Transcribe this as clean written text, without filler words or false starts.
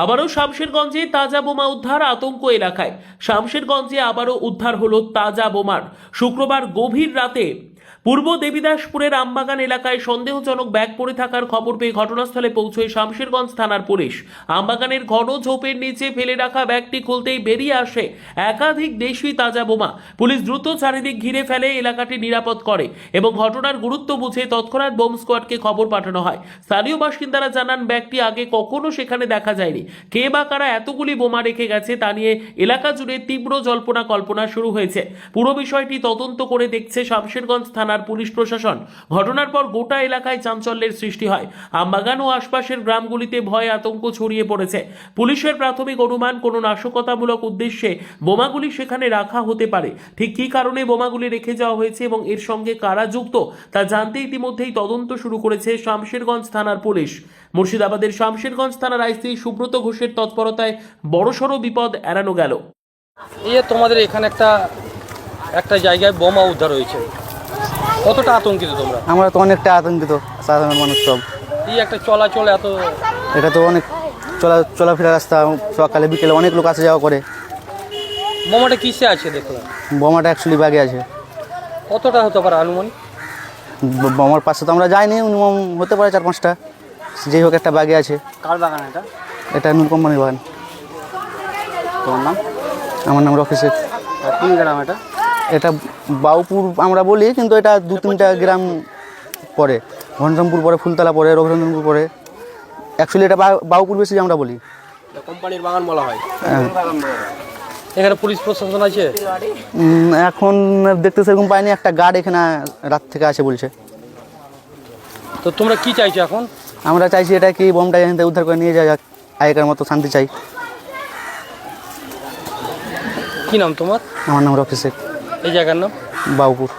আবারও শামশেরগঞ্জে তাজা বোমা উদ্ধার, আতঙ্ক এলাকায়। শামশেরগঞ্জে আবারও উদ্ধার হলো তাজা বোমার। শুক্রবার গভীর রাতে পূর্ব দেবীদাসপুরের আমবাগান এলাকায় সন্দেহজনক ব্যাগ পড়ে থাকার খবর পেয়ে ঘটনাস্থলে পৌঁছয় শামশেরগঞ্জ থানার পুলিশ। আমবাগানের ঘন ঝোপের নিচে ফেলে রাখা ব্যাগটি খুলতেই বেরিয়ে আসে একাধিক দেশি তাজা বোমা। পুলিশ দ্রুত চারিদিক ঘিরে ফেলে, এলাকাটি নিরাপদ করে এবং ঘটনার গুরুত্ব বুঝে তৎক্ষণাৎ বোম স্কোয়াডকে খবর পাঠানো হয়। স্থানীয় বাসিন্দারা জানান, ব্যাগটি আগে কখনো সেখানে দেখা যায়নি। কে বা কারা এতগুলি বোমা রেখে গেছে তা নিয়ে এলাকা জুড়ে তীব্র জল্পনা কল্পনা শুরু হয়েছে। পুরো বিষয়টি তদন্ত করে দেখছে শামশেরগঞ্জ থানার পুলিশ প্রশাসন। ঘটনার পর গোটা এলাকায় চাঞ্চল্যের সৃষ্টি হয়। আমবাগান ও আশপাশের গ্রামগুলিতে ভয় আতঙ্ক ছড়িয়ে পড়েছে। পুলিশের প্রাথমিক অনুমান, কোনো নাশকতামূলক উদ্দেশ্যে বোমাগুলি সেখানে রাখা হতে পারে। ঠিক কী কারণে বোমাগুলি রেখে যাওয়া হয়েছে এবং এর সঙ্গে কারা যুক্ত তা জানতে ইতিমধ্যেই তদন্ত শুরু করেছে শামশেরগঞ্জ থানার পুলিশ। মুর্শিদাবাদের শামশেরগঞ্জ থানার আইসি সুব্রত ঘোষের তৎপরতায় বড়সড় বিপদ এড়ানো গেল। তোমাদের এখানে একটা জায়গায় বোমা উদ্ধার হয়েছে, কতটা আতঙ্কিত তোমরা? আমরা তো অনেকটা আতঙ্কিত, সাধারণ মানুষ সব। একটা চলাচল এত, এটা তো অনেক চলাফেরা রাস্তা, সকালে বিকেলে অনেক লোক আসা যাওয়া করে। বোমাটা কিসে আছে দেখলাম? বোমাটা অ্যাকচুয়ালি ব্যাগে আছে। কতটা হতে পারে আনুমানিক? বোমার পাশে তো আমরা যাইনি, মিনিমাম হতে পারে 4-5টা, যেই হোক একটা ব্যাগে আছে। কার বাগান এটা? এটা নূর কোম্পানির বাগান। তোমার নাম? আমার নাম রকি শেখ। কোন গ্রাম এটা? এটা বাউপুর আমরা বলি, কিন্তু এটা 2-3টা গ্রাম পরে। ঘনশ্যামপুর পরে, ফুলতলা পরে, রঘুরঞ্জনপুর পরে। অ্যাকচুয়ালি এটা বাউপুর বেশি আমরা বলি, কোম্পানির বাগান বলা হয়। হ্যাঁ। এখানে পুলিশ প্রশাসন আছে? এখন দেখতে সেরকম পাইনি, একটা গার্ড এখানে রাত থেকে আছে বলছে। তো তোমরা কি চাইছো এখন? আমরা চাইছি এটা কি বোমটা এখান থেকে উদ্ধার করে নিয়ে যাওয়া যাক, আগেকার মতো শান্তি চাই। কি নাম তোমার? আমার নাম রকি শেখ। এই জায়গার নাম? বাউপুর।